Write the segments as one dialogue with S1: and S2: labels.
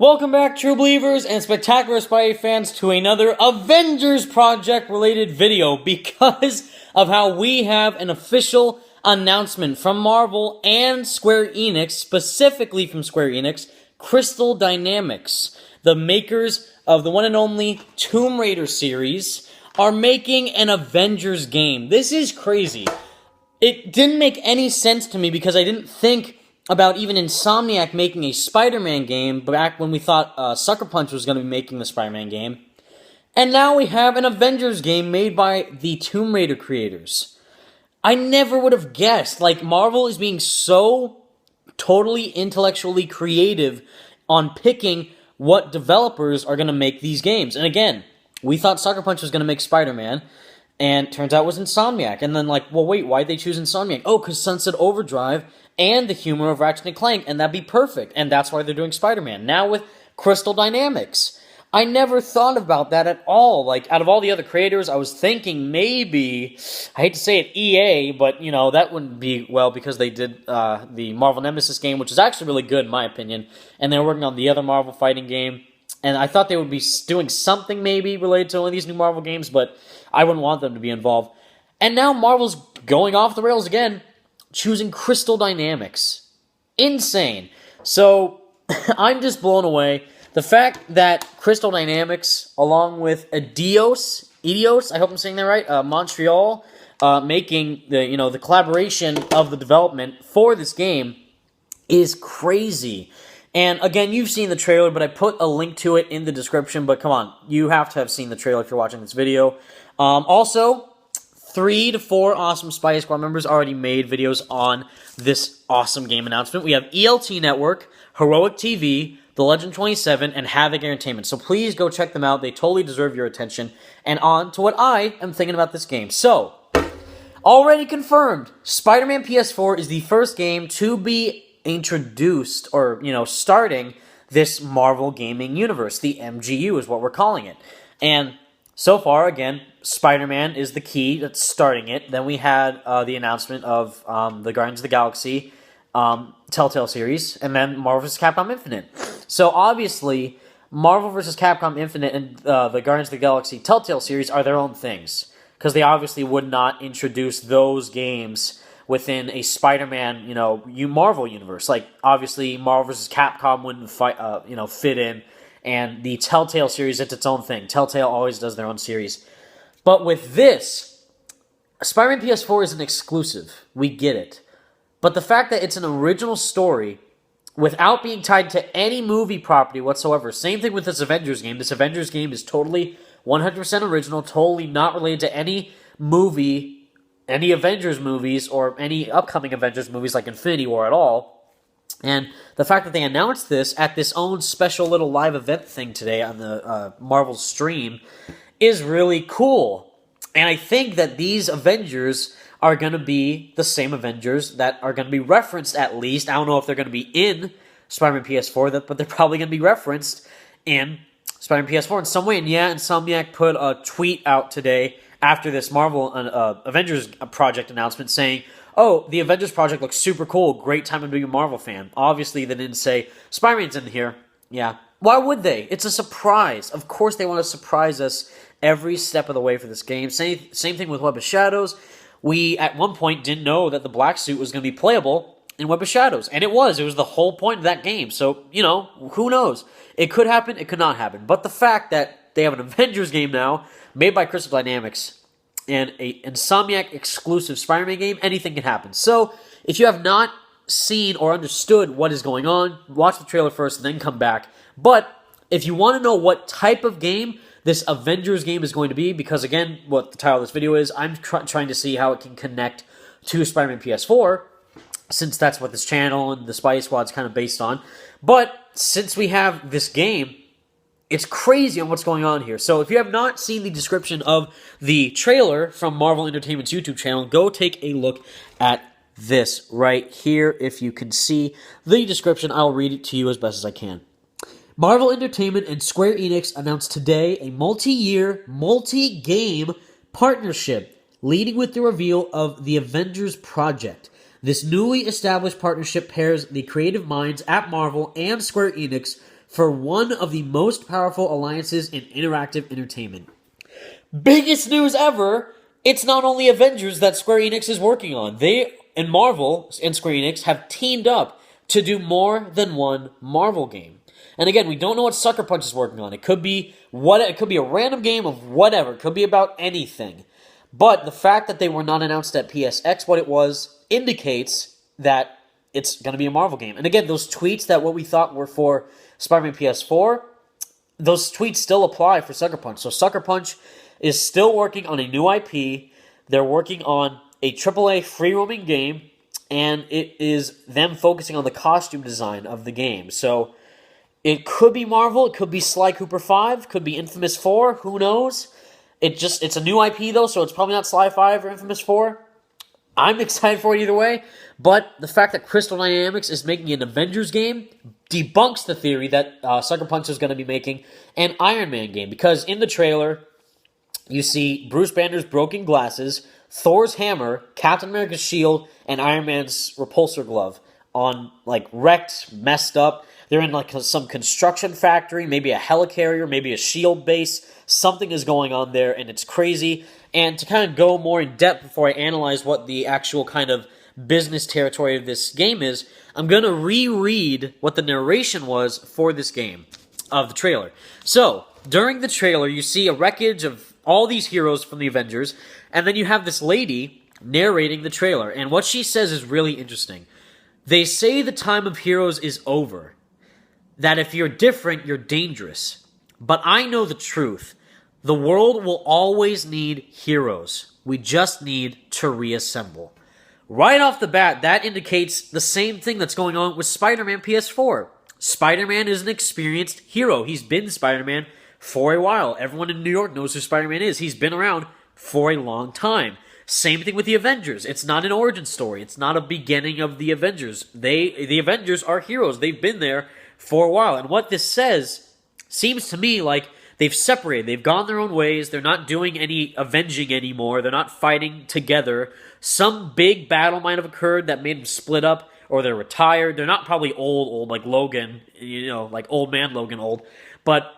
S1: Welcome back, true believers and spectacular Spidey fans, to another Avengers Project-related video because of how we have an official announcement from Marvel and Square Enix, specifically from Square Enix, Crystal Dynamics, the makers of the one and only Tomb Raider series, are making an Avengers game. This is crazy. It didn't make any sense to me because I didn't think about even Insomniac making a Spider-Man game back when we thought Sucker Punch was going to be making the Spider-Man game. And now we have an Avengers game made by the Tomb Raider creators. I never would have guessed. Like, Marvel is being so totally intellectually creative on picking what developers are going to make these games. And again, we thought Sucker Punch was going to make Spider-Man, and turns out it was Insomniac. And then, like, well, wait, why'd they choose Insomniac? Oh, because Sunset Overdrive and the humor of Ratchet & Clank, and that'd be perfect. And that's why they're doing Spider-Man. Now with Crystal Dynamics. I never thought about that at all. Like, out of all the other creators, I was thinking maybe, I hate to say it, EA, but, you know, that wouldn't be well because they did the Marvel Nemesis game, which is actually really good in my opinion, and they're working on the other Marvel fighting game. And I thought they would be doing something maybe related to one of these new Marvel games, but I wouldn't want them to be involved. And now Marvel's going off the rails again, choosing Crystal Dynamics. Insane. So, I'm just blown away. The fact that Crystal Dynamics, along with Eidos, I hope I'm saying that right, Montreal, making the collaboration of the development for this game is crazy. And again, you've seen the trailer, but I put a link to it in the description. But come on, you have to have seen the trailer if you're watching this video. Also, 3 to 4 awesome Spidey Squad members already made videos on this awesome game announcement. We have ELT Network, Heroic TV, The Legend 27, and Havoc Entertainment. So please go check them out. They totally deserve your attention. And on to what I am thinking about this game. So, already confirmed, Spider-Man PS4 is the first game to be introduced, or, starting this Marvel gaming universe. The MGU is what we're calling it. And so far, again, Spider-Man is the key that's starting it. Then we had the announcement of the Guardians of the Galaxy Telltale series, and then Marvel vs. Capcom Infinite. So obviously, Marvel vs. Capcom Infinite and the Guardians of the Galaxy Telltale series are their own things, because they obviously would not introduce those games within a Spider-Man, Marvel universe. Like, obviously, Marvel vs. Capcom wouldn't fit in, and the Telltale series, it's its own thing. Telltale always does their own series. But with this, Spider-Man PS4 is an exclusive. We get it. But the fact that it's an original story without being tied to any movie property whatsoever. Same thing with this Avengers game. This Avengers game is totally 100% original, totally not related to any movie, any Avengers movies, or any upcoming Avengers movies like Infinity War at all. And the fact that they announced this at this own special little live event thing today on the Marvel stream is really cool. And I think that these Avengers are going to be the same Avengers that are going to be referenced at least. I don't know if they're going to be in Spider-Man PS4, but they're probably going to be referenced in Spider-Man PS4 in some way. And yeah, Insomniac put a tweet out today after this Marvel Avengers project announcement saying, oh, the Avengers project looks super cool. Great time to be a Marvel fan. Obviously, they didn't say, Spider-Man's in here. Yeah. Why would they? It's a surprise. Of course they want to surprise us every step of the way for this game. Same thing with Web of Shadows. We, at one point, didn't know that the black suit was going to be playable in Web of Shadows. And it was. It was the whole point of that game. So, who knows? It could happen. It could not happen. But the fact that they have an Avengers game now, made by Crystal Dynamics, and an Insomniac exclusive Spider-Man game, anything can happen. So, if you have not seen or understood what is going on, watch the trailer first and then come back. But if you want to know what type of game this Avengers game is going to be, because again, what the title of this video is, I'm trying to see how it can connect to Spider-Man PS4, since that's what this channel and the Spidey Squad is kind of based on. But since we have this game, it's crazy on what's going on here. So if you have not seen the description of the trailer from Marvel Entertainment's YouTube channel, go take a look at this right here. If you can see the description, I'll read it to you as best as I can. Marvel Entertainment and Square Enix announced today a multi-year, multi-game partnership, leading with the reveal of the Avengers Project. This newly established partnership pairs the creative minds at Marvel and Square Enix for one of the most powerful alliances in interactive entertainment. Biggest news ever! It's not only Avengers that Square Enix is working on. They and Marvel and Square Enix have teamed up to do more than one Marvel game. And again, we don't know what Sucker Punch is working on. It could be a random game of whatever. It could be about anything. But the fact that they were not announced at PSX what it was indicates that it's going to be a Marvel game. And again, those tweets that what we thought were for Spider-Man PS4, those tweets still apply for Sucker Punch. So Sucker Punch is still working on a new IP. They're working on a AAA free-roaming game, and it is them focusing on the costume design of the game. So it could be Marvel, it could be Sly Cooper 5, could be Infamous 4, who knows? It's a new IP though, so it's probably not Sly 5 or Infamous 4. I'm excited for it either way, but the fact that Crystal Dynamics is making an Avengers game debunks the theory that Sucker Punch is going to be making an Iron Man game, because in the trailer, you see Bruce Banner's broken glasses, Thor's hammer, Captain America's shield, and Iron Man's repulsor glove on, wrecked, messed up. They're in, some construction factory, maybe a helicarrier, maybe a shield base. Something is going on there, and it's crazy. And to kind of go more in depth before I analyze what the actual kind of business territory of this game is, I'm going to reread what the narration was for this game, of the trailer. So, during the trailer, you see a wreckage of all these heroes from the Avengers, and then you have this lady narrating the trailer, and what she says is really interesting. They say the time of heroes is over, that if you're different, you're dangerous. But I know the truth. The world will always need heroes. We just need to reassemble. Right off the bat, that indicates the same thing that's going on with Spider-Man PS4. Spider-Man is an experienced hero. He's been Spider-Man for a while. Everyone in New York knows who Spider-Man is. He's been around for a long time. Same thing with the Avengers. It's not an origin story. It's not a beginning of the Avengers. The Avengers are heroes. They've been there for a while. And what this says seems to me like they've separated. They've gone their own ways. They're not doing any avenging anymore. They're not fighting together. Some big battle might have occurred that made them split up, or they're retired. They're not probably old like Logan, like old man Logan old, but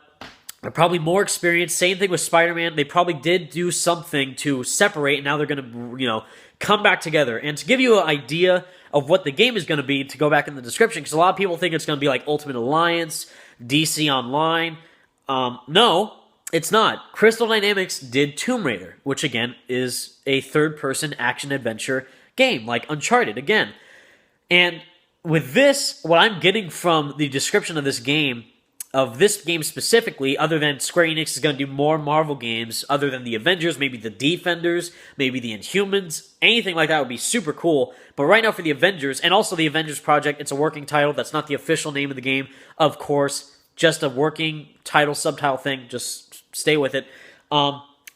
S1: they're probably more experienced. Same thing with Spider-Man. They probably did do something to separate, and now they're going to, come back together. And to give you an idea of what the game is going to be, to go back in the description, because a lot of people think it's going to be like Ultimate Alliance, DC Online. No, it's not. Crystal Dynamics did Tomb Raider, which again is a third-person action-adventure game, like Uncharted, again. And with this, what I'm getting from the description of this game specifically, other than Square Enix is going to do more Marvel games, other than the Avengers, maybe the Defenders, maybe the Inhumans, anything like that would be super cool. But right now for the Avengers, and also the Avengers Project, it's a working title. That's not the official name of the game, of course. Just a working title, subtitle thing. Just stay with it.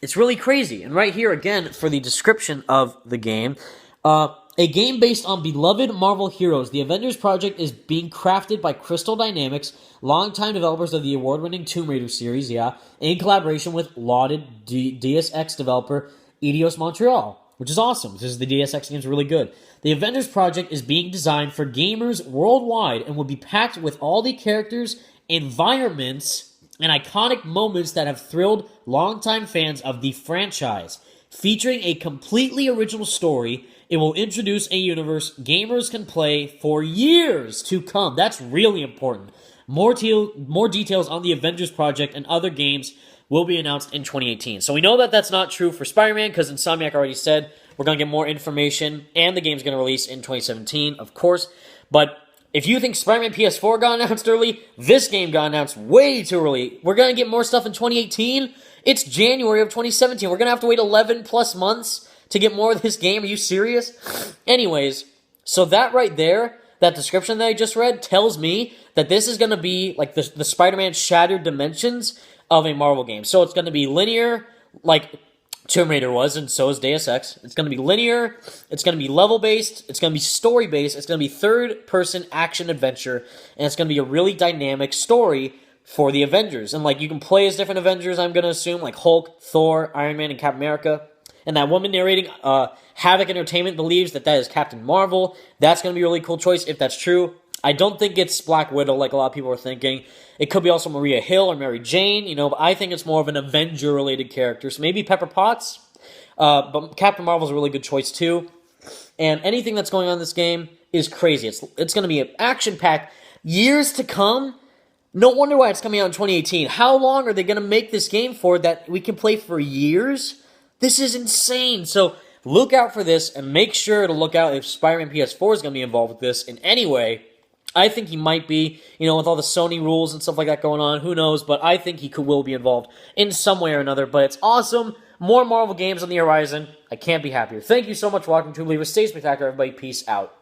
S1: It's really crazy. And right here, again, for the description of the game, a game based on beloved Marvel heroes, the Avengers Project is being crafted by Crystal Dynamics, longtime developers of the award-winning Tomb Raider series, in collaboration with lauded Deus Ex developer Eidos Montreal, which is awesome. Because the Deus Ex games are really good. The Avengers Project is being designed for gamers worldwide and will be packed with all the characters, environments, and iconic moments that have thrilled longtime fans of the franchise. Featuring a completely original story, it will introduce a universe gamers can play for years to come. That's really important. More details on the Avengers Project and other games will be announced in 2018. So we know that that's not true for Spider-Man, because Insomniac already said we're going to get more information, and the game's going to release in 2017, of course. But if you think Spider-Man PS4 got announced early, this game got announced way too early. We're going to get more stuff in 2018. It's January of 2017. We're going to have to wait 11 plus months to get more of this game. Are you serious? Anyways, so that right there, that description that I just read, tells me that this is going to be like the Spider-Man Shattered Dimensions of a Marvel game. So it's going to be linear, like Tomb Raider was, and so is Deus Ex. It's going to be linear, it's going to be level-based, it's going to be story-based, it's going to be third-person action-adventure, and it's going to be a really dynamic story for the Avengers. And, you can play as different Avengers, I'm going to assume, like Hulk, Thor, Iron Man, and Captain America. And that woman narrating, Havoc Entertainment believes that is Captain Marvel. That's going to be a really cool choice if that's true. I don't think it's Black Widow like a lot of people are thinking. It could be also Maria Hill or Mary Jane, but I think it's more of an Avenger-related character. So maybe Pepper Potts, but Captain Marvel's a really good choice too. And anything that's going on in this game is crazy. It's going to be action-packed. Years to come. No wonder why it's coming out in 2018. How long are they going to make this game for that we can play for years? This is insane. So look out for this, and make sure to look out if Spider-Man PS4 is going to be involved with this in any way. I think he might be, with all the Sony rules and stuff like that going on. Who knows? But I think he will be involved in some way or another. But it's awesome. More Marvel games on the horizon. I can't be happier. Thank you so much for watching, True Believers. Stay spectacular, everybody. Peace out.